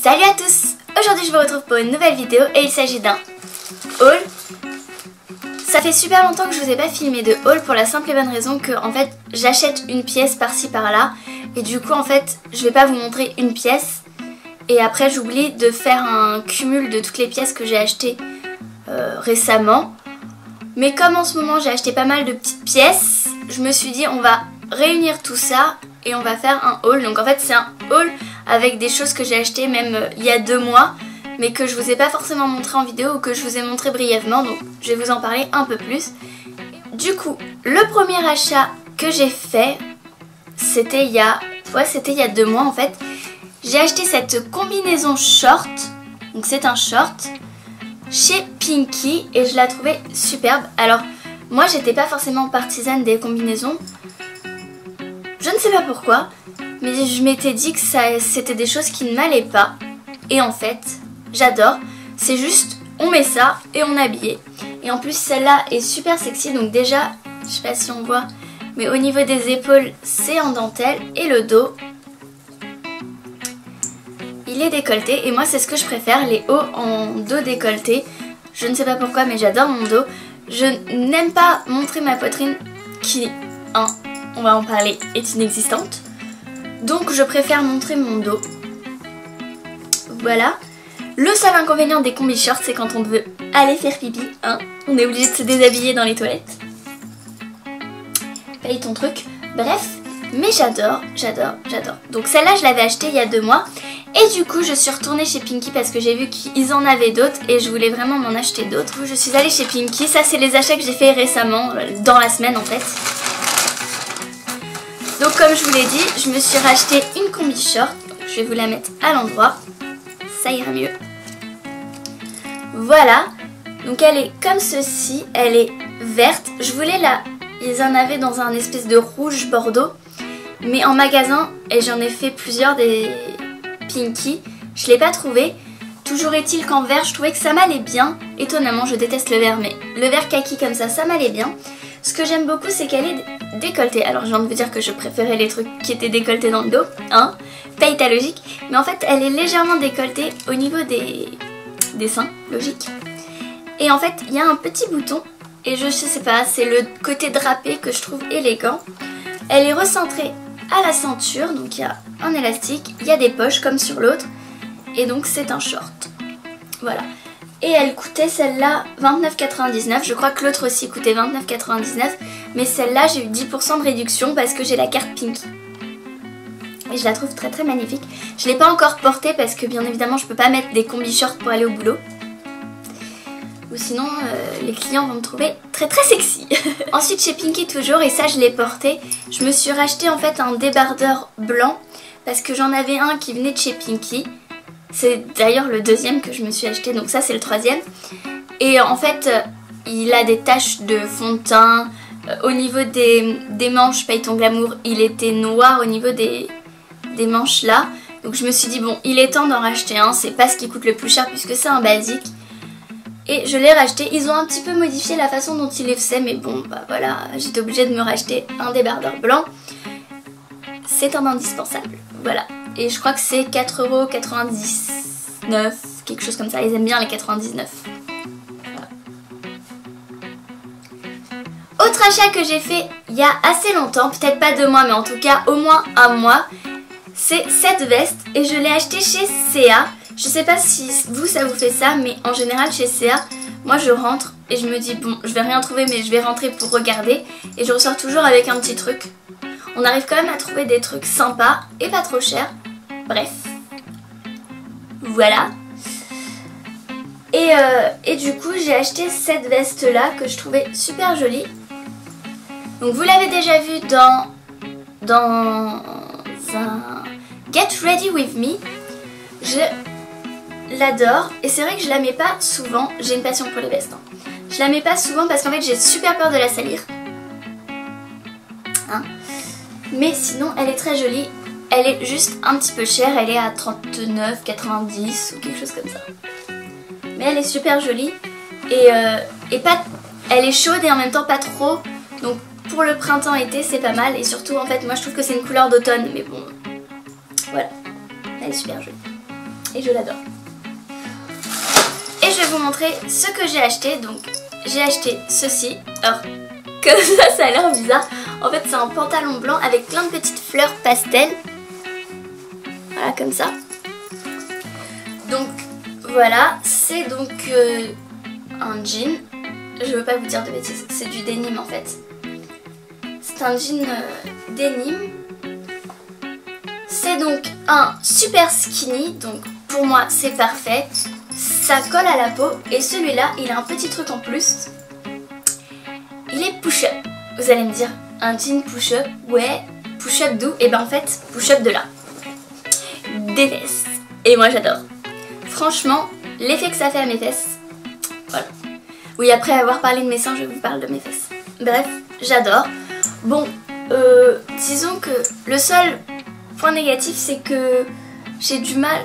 Salut à tous! Aujourd'hui je vous retrouve pour une nouvelle vidéo et il s'agit d'un haul. Ça fait super longtemps que je vous ai pas filmé de haul pour la simple et bonne raison que en fait j'achète une pièce par-ci par-là et du coup en fait je vais pas vous montrer une pièce et après j'oublie de faire un cumul de toutes les pièces que j'ai achetées récemment. Mais comme en ce moment j'ai acheté pas mal de petites pièces, je me suis dit on va réunir tout ça et on va faire un haul. Donc en fait c'est un haul avec des choses que j'ai achetées même il y a 2 mois mais que je vous ai pas forcément montré en vidéo ou que je vous ai montré brièvement, donc je vais vous en parler un peu plus. Du coup, le premier achat que j'ai fait, c'était il y a 2 mois en fait. J'ai acheté cette combinaison short, donc c'est un short, chez Pinky et je la trouvais superbe. Alors moi j'étais pas forcément partisane des combinaisons, je ne sais pas pourquoi, mais je m'étais dit que c'était des choses qui ne m'allaient pas. Et en fait, j'adore. C'est juste, on met ça et on est habillé. Et en plus, celle-là est super sexy. Donc déjà, je sais pas si on voit, mais au niveau des épaules, c'est en dentelle. Et le dos, il est décolleté. Et moi, c'est ce que je préfère, les hauts en dos décolleté. Je ne sais pas pourquoi, mais j'adore mon dos. Je n'aime pas montrer ma poitrine qui, on va en parler, est inexistante. Donc je préfère montrer mon dos. Voilà. Le seul inconvénient des combi shorts, c'est quand on veut aller faire pipi, on est obligé de se déshabiller dans les toilettes. Paye ton truc. Bref, mais j'adore. Donc celle-là, je l'avais achetée il y a 2 mois. Et du coup, je suis retournée chez Pinky parce que j'ai vu qu'ils en avaient d'autres et je voulais vraiment m'en acheter d'autres. Je suis allée chez Pinky. Ça, c'est les achats que j'ai fait récemment, dans la semaine en fait. Donc comme je vous l'ai dit, je me suis racheté une combi short. Je vais vous la mettre à l'endroit. Ça ira mieux. Voilà. Donc elle est comme ceci. Elle est verte. Je voulais ils en avaient dans un espèce de rouge bordeaux. Mais en magasin, et j'en ai fait plusieurs des Pinky, je ne l'ai pas trouvé. Toujours est-il qu'en vert, je trouvais que ça m'allait bien. Étonnamment, je déteste le vert, mais le vert kaki comme ça m'allait bien. Ce que j'aime beaucoup, c'est qu'elle est décolletée. Alors, je viens de vous dire que je préférais les trucs qui étaient décolletés dans le dos, paye ta logique. Mais en fait, elle est légèrement décolletée au niveau des seins, logique. Et en fait, il y a un petit bouton, et je sais pas, c'est le côté drapé que je trouve élégant. Elle est recentrée à la ceinture, donc il y a un élastique, il y a des poches comme sur l'autre, et donc c'est un short. Voilà. Et elle coûtait celle-là 29,99. Je crois que l'autre aussi coûtait 29,99. Mais celle-là, j'ai eu 10% de réduction parce que j'ai la carte Pinky. Et je la trouve très très magnifique. Je ne l'ai pas encore portée parce que bien évidemment, je ne peux pas mettre des combi shorts pour aller au boulot. Ou sinon, les clients vont me trouver très très sexy. Ensuite, chez Pinky toujours, et ça je l'ai porté, je me suis racheté en fait un débardeur blanc. Parce que j'en avais un qui venait de chez Pinky. C'est d'ailleurs le deuxième que je me suis acheté, donc ça c'est le 3e. Et en fait, il a des taches de fond de teint. Au niveau des manches, paye ton glamour, il était noir au niveau des manches là. Donc je me suis dit bon, il est temps d'en racheter un, c'est pas ce qui coûte le plus cher puisque c'est un basique. Et je l'ai racheté, ils ont un petit peu modifié la façon dont ils les faisaient, mais bon bah voilà, j'étais obligée de me racheter un débardeur blanc. C'est un indispensable, voilà. Et je crois que c'est 4,99€, quelque chose comme ça. Ils aiment bien les 99. Voilà. Autre achat que j'ai fait il y a assez longtemps, peut-être pas 2 mois, mais en tout cas au moins 1 mois, c'est cette veste. Et je l'ai achetée chez C&A. Je sais pas si vous, ça vous fait ça, mais en général chez C&A, moi je rentre et je me dis bon, je vais rien trouver, mais je vais rentrer pour regarder. Et je ressors toujours avec un petit truc. On arrive quand même à trouver des trucs sympas et pas trop chers. Bref, voilà. Et du coup, j'ai acheté cette veste-là que je trouvais super jolie. Donc vous l'avez déjà vu dans un Get Ready With Me. Je l'adore et c'est vrai que je la mets pas souvent. J'ai une passion pour les vestes. Je la mets pas souvent parce qu'en fait j'ai super peur de la salir. Mais sinon, elle est très jolie. Elle est juste un petit peu chère. Elle est à 39,90 ou quelque chose comme ça. Mais elle est super jolie. Et elle est chaude et en même temps pas trop. Donc pour le printemps-été, c'est pas mal. Et surtout, en fait, moi je trouve que c'est une couleur d'automne. Mais bon, voilà. Elle est super jolie. et je l'adore. Et je vais vous montrer ce que j'ai acheté. Donc j'ai acheté ceci. Alors comme ça a l'air bizarre. En fait c'est un pantalon blanc avec plein de petites fleurs pastel. Voilà comme ça. Donc voilà, c'est donc un jean. Je veux pas vous dire de bêtises, c'est du denim en fait. C'est un jean denim. C'est donc un super skinny, donc pour moi c'est parfait. Ça colle à la peau et celui-là il a un petit truc en plus. Il est push-up. Vous allez me dire, un jean push-up, ouais, push-up d'où? Et ben en fait, push-up de là. Des fesses. Et moi j'adore. Franchement, l'effet que ça fait à mes fesses, voilà. Oui, après avoir parlé de mes seins, je vous parle de mes fesses. Bref, j'adore. Bon, disons que le seul point négatif, c'est que j'ai du mal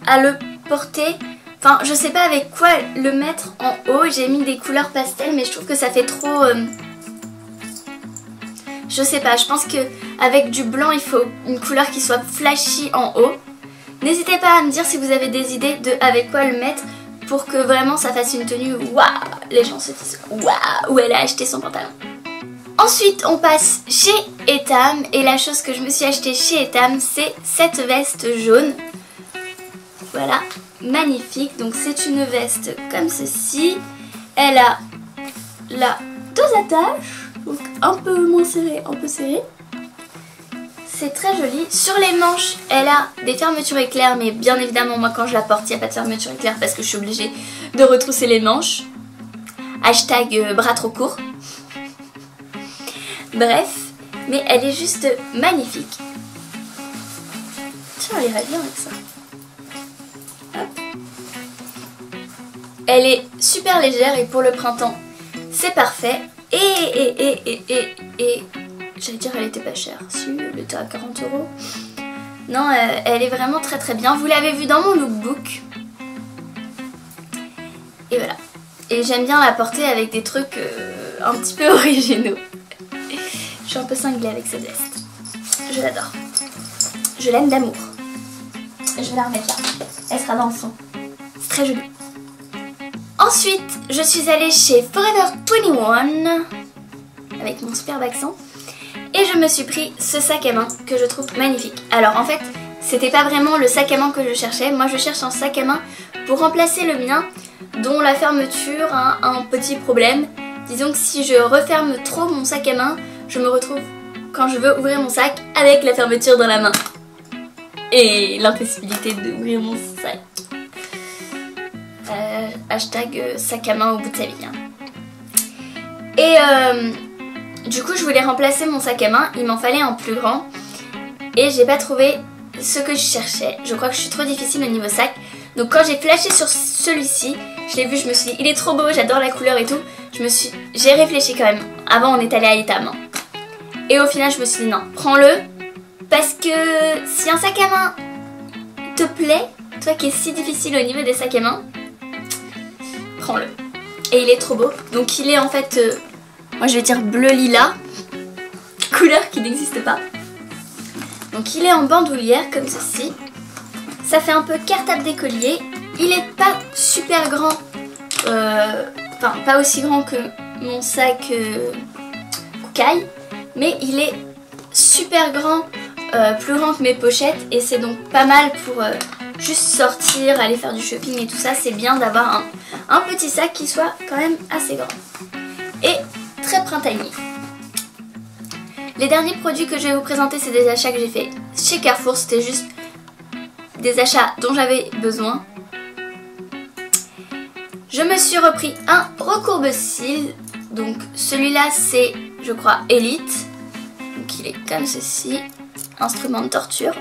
à le porter. Enfin, je sais pas avec quoi le mettre en haut. J'ai mis des couleurs pastel, mais je trouve que ça fait trop... Je sais pas, je pense qu'avec du blanc, il faut une couleur qui soit flashy en haut. N'hésitez pas à me dire si vous avez des idées de avec quoi le mettre pour que vraiment ça fasse une tenue waouh. Les gens se disent waouh, où elle a acheté son pantalon. Ensuite, on passe chez Etam et la chose que je me suis achetée chez Etam, c'est cette veste jaune. Voilà, magnifique. Donc c'est une veste comme ceci. Elle a là 2 attaches, donc un peu moins serré, un peu serré. C'est très joli. Sur les manches, elle a des fermetures éclairs, mais bien évidemment, moi quand je la porte, il n'y a pas de fermeture éclair parce que je suis obligée de retrousser les manches. Hashtag bras trop court. Bref, mais elle est juste magnifique. Tiens, elle irait bien avec ça. Hop. Elle est super légère et pour le printemps, c'est parfait. Et j'allais dire elle était pas chère, si elle était à 40 €. Non, elle est vraiment très très bien. Vous l'avez vu dans mon lookbook. Et voilà. Et j'aime bien la porter avec des trucs un petit peu originaux. Je suis un peu cinglée avec cette veste. Je l'adore. Je l'aime d'amour. Je vais la remettre là. Elle sera dans le son. C'est très joli. Ensuite, je suis allée chez Forever 21 avec mon superbe accent. Et je me suis pris ce sac à main que je trouve magnifique. Alors en fait, c'était pas vraiment le sac à main que je cherchais. Moi je cherche un sac à main pour remplacer le mien dont la fermeture a un petit problème. Disons que si je referme trop mon sac à main, je me retrouve quand je veux ouvrir mon sac avec la fermeture dans la main. Et l'impossibilité d'ouvrir mon sac. Hashtag sac à main au bout de sa vie. Hein. Et du coup je voulais remplacer mon sac à main, il m'en fallait un plus grand. Et j'ai pas trouvé ce que je cherchais. Je crois que je suis trop difficile au niveau sac. Donc quand j'ai flashé sur celui-ci, je l'ai vu, je me suis dit il est trop beau, j'adore la couleur et tout. J'ai réfléchi quand même. Avant on est allé à Etam. Hein. Et au final je me suis dit non, prends-le. Parce que si un sac à main te plaît, toi qui es si difficile au niveau des sacs à main, prends-le. Et il est trop beau. Donc il est en fait, moi je vais dire bleu lilas, couleur qui n'existe pas. Donc il est en bandoulière comme ceci. Ça fait un peu cartable d'écolier. Il est pas super grand, enfin pas aussi grand que mon sac Koukaï, mais il est super grand, plus grand que mes pochettes, et c'est donc pas mal pour juste sortir, aller faire du shopping et tout ça. C'est bien d'avoir un petit sac qui soit quand même assez grand et très printanier. Les derniers produits que je vais vous présenter, c'est des achats que j'ai fait chez Carrefour. C'était juste des achats dont j'avais besoin. Je me suis repris un recourbe-cils. Donc celui-là c'est, je crois, Elite. Donc il est comme ceci, instrument de torture.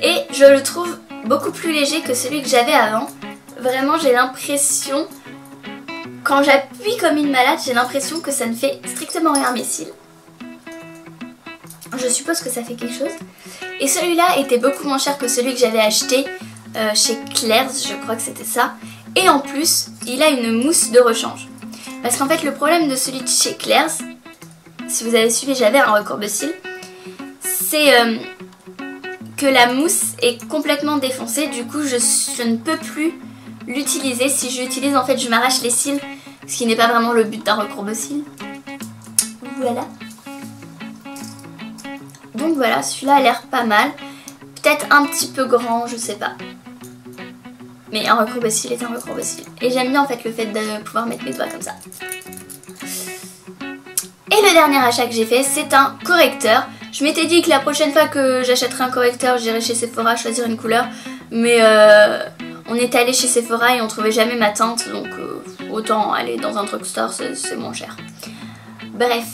Et je le trouve beaucoup plus léger que celui que j'avais avant. Vraiment j'ai l'impression, quand j'appuie comme une malade, j'ai l'impression que ça ne fait strictement rien à mes cils. Je suppose que ça fait quelque chose. Et celui-là était beaucoup moins cher que celui que j'avais acheté chez Claire's, je crois que c'était ça. Et en plus, il a une mousse de rechange. Parce qu'en fait, le problème de celui de chez que la mousse est complètement défoncée. Du coup, je ne peux plus l'utiliser. Si je l'utilise, en fait, je m'arrache les cils, ce qui n'est pas vraiment le but d'un recourbe-cils. Voilà. Donc voilà, celui-là a l'air pas mal. Peut-être un petit peu grand, je sais pas. Mais un recourbe-cils est un recourbe-cils. Et j'aime bien en fait le fait de pouvoir mettre mes doigts comme ça. Et le dernier achat que j'ai fait, c'est un correcteur. Je m'étais dit que la prochaine fois que j'achèterai un correcteur, j'irai chez Sephora choisir une couleur. Mais on est allé chez Sephora et on trouvait jamais ma teinte. Donc autant aller dans un drugstore, c'est moins cher. Bref,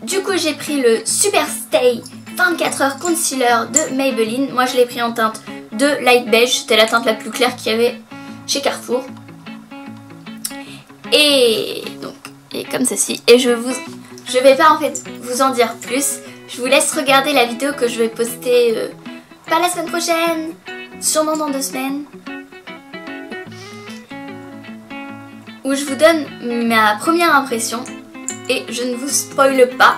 du coup j'ai pris le Super Stay 24 heures concealer de Maybelline. Moi je l'ai pris en teinte de light beige. C'était la teinte la plus claire qu'il y avait chez Carrefour. Et donc, comme ceci. Et je vais pas en fait vous en dire plus. Je vous laisse regarder la vidéo que je vais poster pas la semaine prochaine, sûrement dans 2 semaines. Où je vous donne ma première impression. Et je ne vous spoile pas.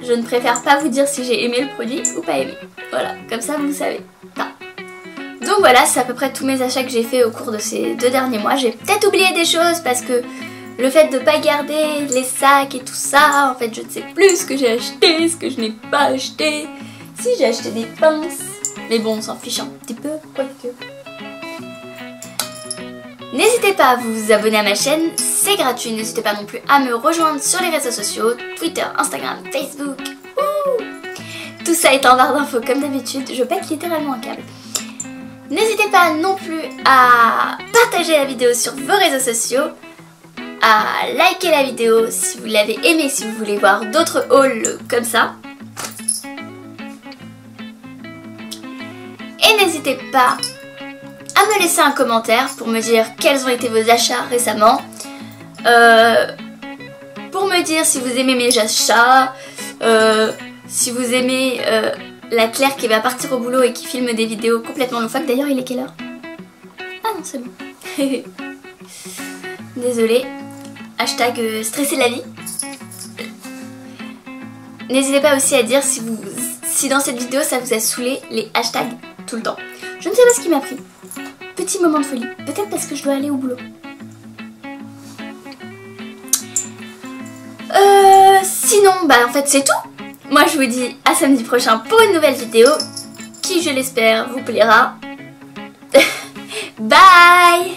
Je ne préfère pas vous dire si j'ai aimé le produit ou pas aimé. Voilà, comme ça vous savez pas. Donc voilà, c'est à peu près tous mes achats que j'ai fait au cours de ces 2 derniers mois. J'ai peut-être oublié des choses parce que le fait de ne pas garder les sacs et tout ça, en fait je ne sais plus ce que j'ai acheté, ce que je n'ai pas acheté. Si j'ai acheté des pinces, mais bon on s'en fiche un petit peu, quoique. N'hésitez pas à vous abonner à ma chaîne, c'est gratuit. N'hésitez pas non plus à me rejoindre sur les réseaux sociaux, Twitter, Instagram, Facebook. Ouh, tout ça est en barre d'infos comme d'habitude, je pète littéralement un câble. N'hésitez pas non plus à partager la vidéo sur vos réseaux sociaux, à liker la vidéo si vous l'avez aimée, si vous voulez voir d'autres hauls comme ça. Et n'hésitez pas à me laisser un commentaire pour me dire quels ont été vos achats récemment. Pour me dire si vous aimez mes achats, si vous aimez la Claire qui va partir au boulot et qui filme des vidéos complètement loufoques. D'ailleurs, il est quelle heure? Ah non, c'est bon. Désolée. Hashtag stresser la vie. N'hésitez pas aussi à dire si dans cette vidéo ça vous a saoulé les hashtags tout le temps. Je ne sais pas ce qui m'a pris. Petit moment de folie. Peut-être parce que je dois aller au boulot. Sinon, bah en fait c'est tout. Moi je vous dis à samedi prochain pour une nouvelle vidéo qui, je l'espère, vous plaira. Bye!